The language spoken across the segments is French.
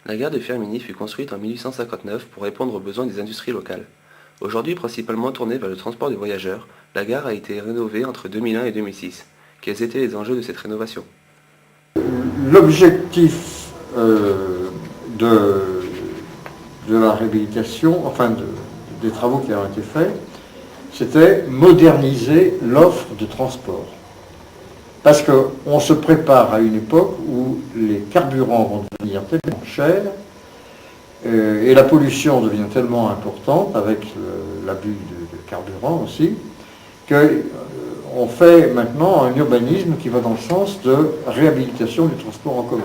La gare de Firminy fut construite en 1859 pour répondre aux besoins des industries locales. Aujourd'hui principalement tournée vers le transport de voyageurs, la gare a été rénovée entre 2001 et 2006. Quels étaient les enjeux de cette rénovation? L'objectif de, de la réhabilitation, des travaux qui ont été faits, c'était moderniser l'offre de transport. Parce qu'on se prépare à une époque où les carburants vont devenir tellement chers et la pollution devient tellement importante avec l'abus de carburant aussi, qu'on fait maintenant un urbanisme qui va dans le sens de réhabilitation du transport en commun.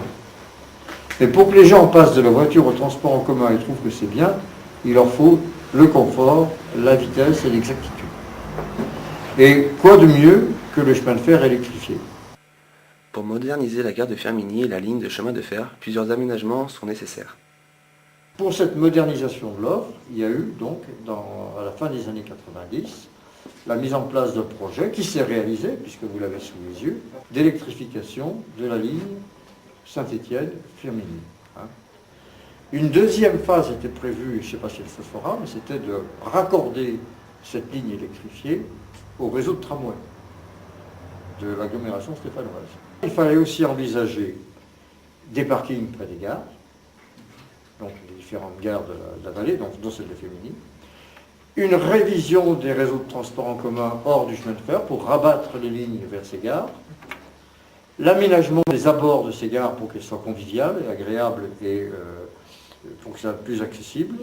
Mais pour que les gens passent de la voiture au transport en commun et trouvent que c'est bien, il leur faut le confort, la vitesse et l'exactitude. Et quoi de mieux que le chemin de fer électrifié? Pour moderniser la gare de Firminy et la ligne de chemin de fer, plusieurs aménagements sont nécessaires. Pour cette modernisation de l'offre, il y a eu donc, à la fin des années 90, la mise en place d'un projet qui s'est réalisé, puisque vous l'avez sous les yeux, d'électrification de la ligne Saint-Étienne-Firminy. Une deuxième phase était prévue, je ne sais pas si elle se fera, mais c'était de raccorder cette ligne électrifiée au réseau de tramway de l'agglomération stéphanoise. Il fallait aussi envisager des parkings près des gares, donc les différentes gares de la vallée, dont celle de Firminy, une révision des réseaux de transport en commun hors du chemin de fer pour rabattre les lignes vers ces gares, l'aménagement des abords de ces gares pour qu'elles soient conviviales et agréables et pour que ça soit plus accessible,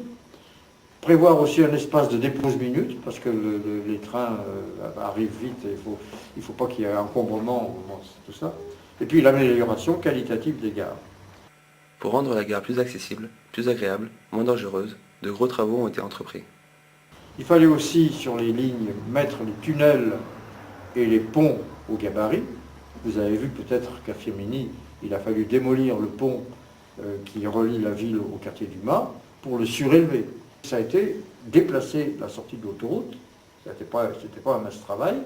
prévoir aussi un espace de dépose minute parce que les trains arrivent vite et il ne faut pas qu'il y ait un encombrement au moment de tout ça, et puis l'amélioration qualitative des gares. Pour rendre la gare plus accessible, plus agréable, moins dangereuse, de gros travaux ont été entrepris. Il fallait aussi, sur les lignes, mettre les tunnels et les ponts au gabarit. Vous avez vu peut-être qu'à Firminy, il a fallu démolir le pont qui relie la ville au quartier du Mas pour le surélever. Ça a été déplacer la sortie de l'autoroute, c'était pas un mince travail.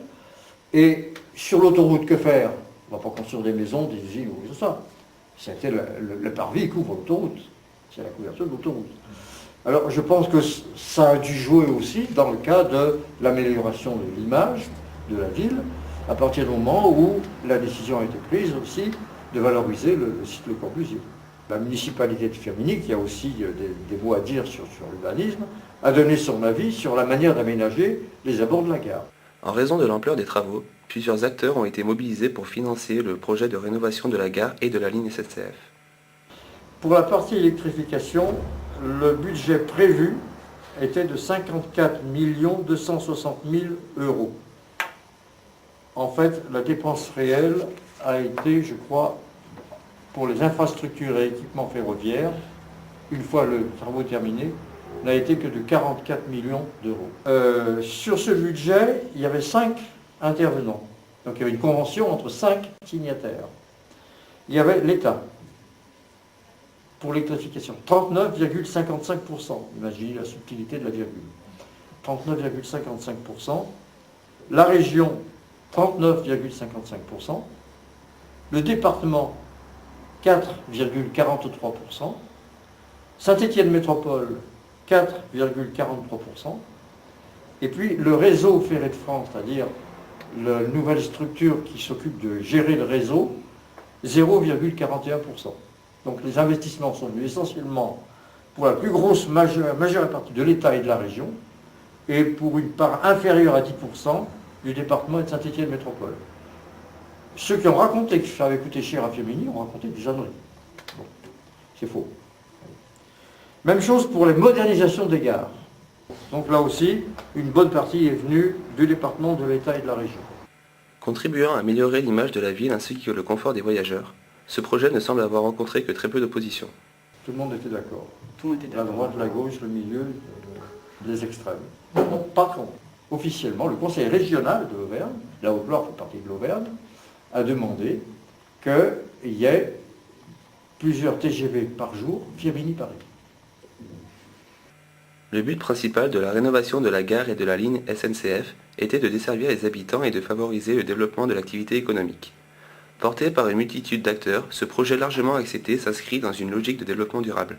Et sur l'autoroute, que faire? On ne va pas construire des maisons, des usines ou tout ça. C'était le parvis couvre l'autoroute. C'est la couverture de l'autoroute. Alors je pense que ça a dû jouer aussi dans le cas de l'amélioration de l'image de la ville, à partir du moment où la décision a été prise aussi de valoriser le site Le Corbusier. La municipalité de Firminy, qui a aussi des mots à dire sur l'urbanisme, a donné son avis sur la manière d'aménager les abords de la gare. En raison de l'ampleur des travaux, plusieurs acteurs ont été mobilisés pour financer le projet de rénovation de la gare et de la ligne SNCF. Pour la partie électrification, le budget prévu était de 54 260 000 euros. En fait, la dépense réelle a été, je crois, pour les infrastructures et équipements ferroviaires, une fois le travaux terminé, n'a été que de 44 millions d'euros. Sur ce budget, il y avait 5 intervenants. Donc il y avait une convention entre 5 signataires. Il y avait l'État pour l'électrification, 39,55%. Imaginez la subtilité de la virgule. 39,55%. La région, 39,55%. Le département, 4,43%. Saint-Étienne Métropole, 4,43%. Et puis le réseau Ferré de France, c'est-à-dire la nouvelle structure qui s'occupe de gérer le réseau, 0,41%. Donc les investissements sont venus essentiellement pour la plus grosse majeure partie de l'État et de la région, et pour une part inférieure à 10% du département et de Saint-Étienne Métropole. Ceux qui ont raconté que ça avait coûté cher à Firminy ont raconté des âneries. Bon, c'est faux. Même chose pour les modernisations des gares. Donc là aussi, une bonne partie est venue du département, de l'État et de la région. Contribuant à améliorer l'image de la ville ainsi que le confort des voyageurs, ce projet ne semble avoir rencontré que très peu d'opposition. Tout le monde était d'accord. Tout le monde était La d'accord. droite, la gauche, le milieu, les extrêmes. Par contre, officiellement, le conseil régional de l'Auvergne, la Haute-Loire fait partie de l'Auvergne, a demandé qu'il y ait plusieurs TGV par jour, Firminy-Paris. Le but principal de la rénovation de la gare et de la ligne SNCF était de desservir les habitants et de favoriser le développement de l'activité économique. Porté par une multitude d'acteurs, ce projet largement accepté s'inscrit dans une logique de développement durable.